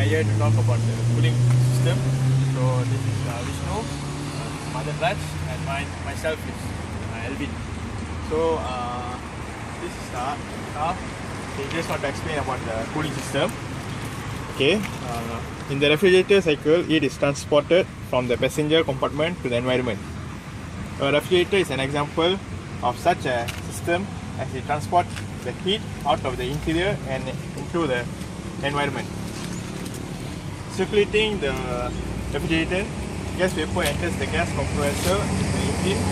here to talk about the cooling system. So this is Vishnu, Mother Raj, and myself is Elvin. So this is the car. So just want to explain about the cooling system. Okay, in the refrigerator cycle, it is transported from the passenger compartment to the environment. A refrigerator is an example of such a system as it transports the heat out of the interior and into the environment. Circulating the refrigerator, gas vapor enters the gas compressor in the engine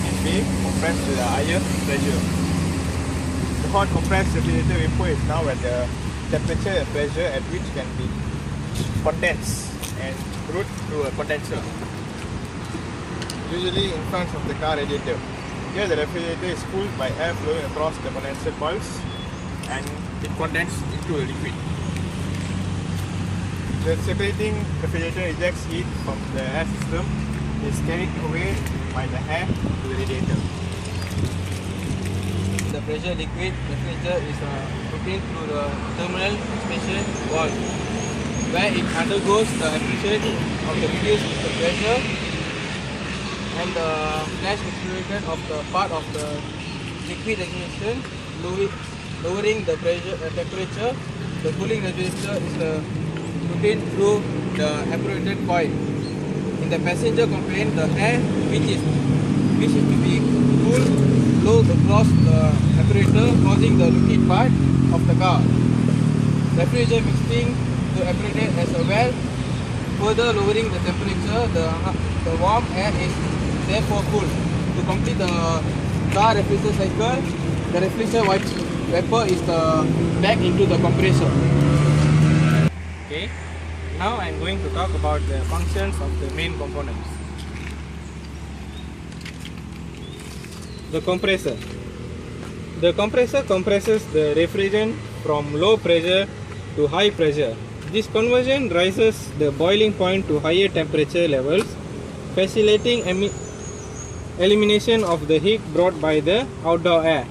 and being compressed to the higher pressure. The hot compressed refrigerator vapor is now at the temperature and pressure at which can be condensed and route through a condenser, usually in front of the car radiator. Here the refrigerator is cooled by air flowing across the condenser coils and it condenses into a liquid. The circulating refrigerator ejects heat from the air system is carried away by the air to the radiator. The pressure liquid refrigerator is routed through the terminal expansion valve, where it undergoes the application of the reduced pressure and the flash extrusion of the part of the liquid ignition, lowering the pressure temperature. The cooling refrigerator is routed through the evaporated coil. In the passenger compartment, the air which is to be cooled flows across the evaporator, causing the liquid part of the car. Refrigerator mixing to evaporate as a well, further lowering the temperature. The warm air is therefore cooled. To complete the car refrigerator cycle, the refrigerator vapor is back into the compressor. Okay, now I am going to talk about the functions of the main components. The compressor. The compressor compresses the refrigerant from low pressure to high pressure. This conversion raises the boiling point to higher temperature levels, facilitating elimination of the heat brought by the outdoor air.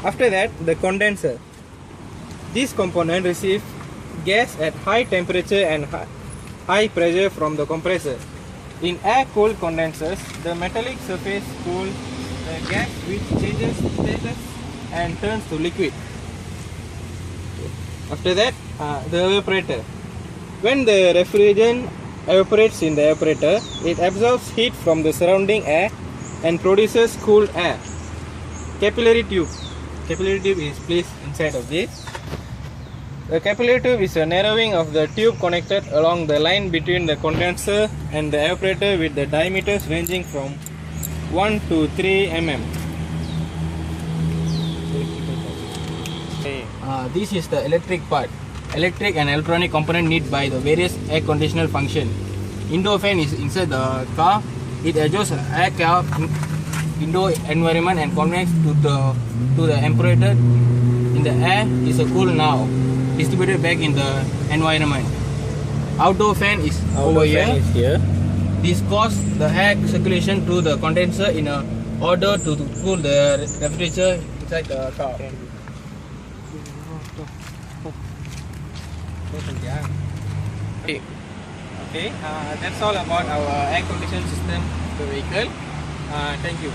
After that, the condenser. This component receives gas at high temperature and high pressure from the compressor. In air-cooled condensers, the metallic surface cools the gas which changes status and turns to liquid. After that, the evaporator. When the refrigerant evaporates in the evaporator, it absorbs heat from the surrounding air and produces cooled air. Capillary tube. Capillary tube is placed inside of this. The capillary tube is a narrowing of the tube connected along the line between the condenser and the evaporator with the diameters ranging from 1 to 3 mm. This is the electric part. Electric and electronic component need by the various air conditioner function. Indoor fan is inside the car. It adjusts air car indoor environment and connects to the evaporator in the air is a cool now, distributed back in the environment. Outdoor fan is over here. This causes the air circulation through the condenser in order to cool the refrigerator inside the car. Okay, that's all about our air conditioning system of the vehicle. Thank you.